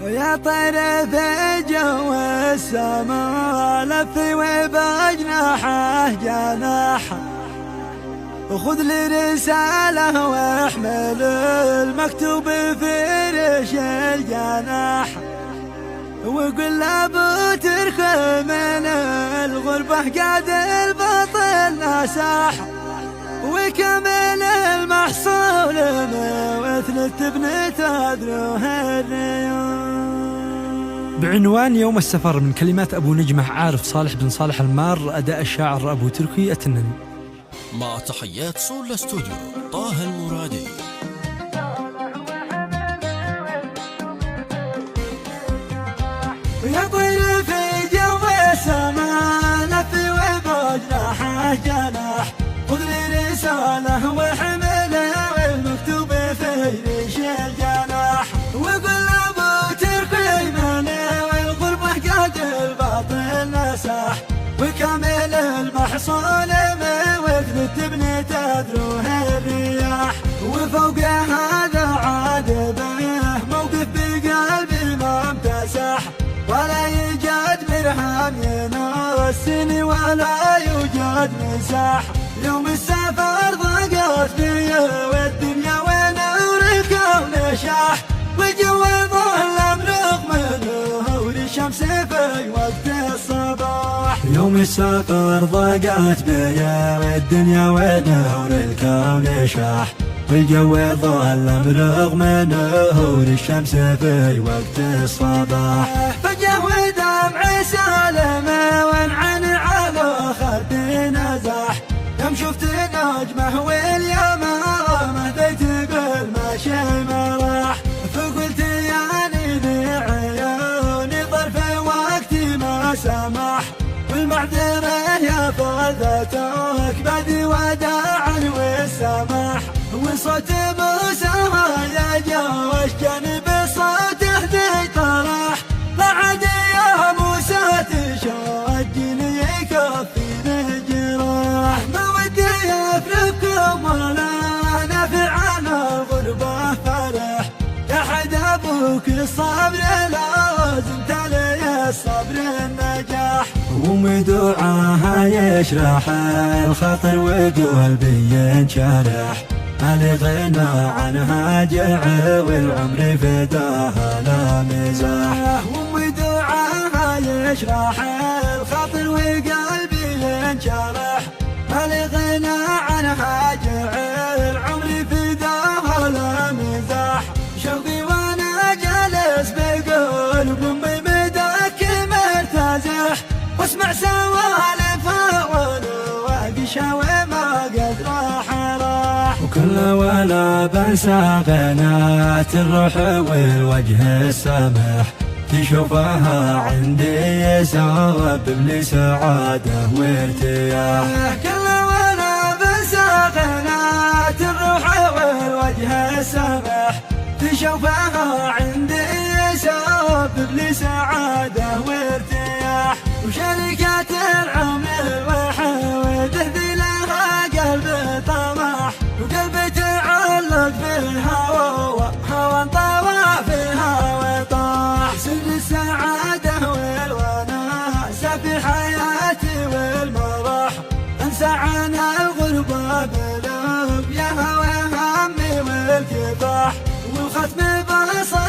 يا طير في جو السماء لفي وبجناحه جناحه، خذ لي رسالة واحمل المكتوب في ريش الجناح، وقل لابو ترخي من الغربة قاد البطل نساح، وكمل المحصول وثلث بنت أدروه الرياض. بعنوان يوم السفر، من كلمات أبو نجمة عارف صالح بن صالح المار، أداء الشاعر أبو تركي أتنن. مع تحيات سول استوديو طه المرادي. يا طير في جو السماء لفي وبجناحه جناح، خذ لي رسالة واحملها والمكتوب في ريش الجناح، وقل لابو ترخي مني والغربة قاد الباطل نساح، وكامل المحصول وثلث بنت أدروه الرياح، وفوق هذا عاد به موقف بقلبي ما امتسح، ولا يوجد مرهم ينسني ولا يوجد مساح، يوم السفر ضاقت بي والدنيا ونور الكون شاح، وجو ظلم رغم نور الشمس في وقت الصباح، يوم السفر ضاقت بي والدنيا ونور الكون شاح، والجو ظلم رغم نور الشمس في وقت الصباح، فجاه ودمع سالم وانعن على خدي نزاح، يوم شفت نجمه واليمامة ذيت بالمشي مراح، فقلت يعني بعيوني ظرف وقتي ما سمح، والمعذرة يا فاذتك بعد وداعا والسماح، وصوت موسى يا جوش جانب صوته ذي طرح، لا عاد يا موسى تشجني يكفيني جراح، ما ودي يفرقكم ولا نافع عن الغربة فرح، يا حد ابوك الصبر لازم تلي الصبر النجاح، ومدعاها يشرح الخاطر وقلبي ينشرح، ما غنى عنها جع والعمر فداها لا مزاح، ومدعاها يشرح الخاطر وقلبي ينشرح، ما غنى عنها جع العمر فداها لا مزاح، شوقي وانا جالس بقلب امي بدك مرتزح، واسمع سوالفها وانا واقي شاوي ما قد راح، وكل ولا بنسى غنات الروح والوجه السمح، تشوفها عندي سبب لي سعادة وارتياح، كل ولا بنسى غنات الروح والوجه السمح، تشوفها عندي سبب لي سعادة وارتياح، وشركات العمر وحوده ذي لها قلب طمح، وقلبي تعلق بالهوى وهوى انطوى في الهوى طاح، سر السعادة والوناس في حياتي والمرح، انسى عن الغربة بلوب يا هوى همي والكفاح، والختم بصر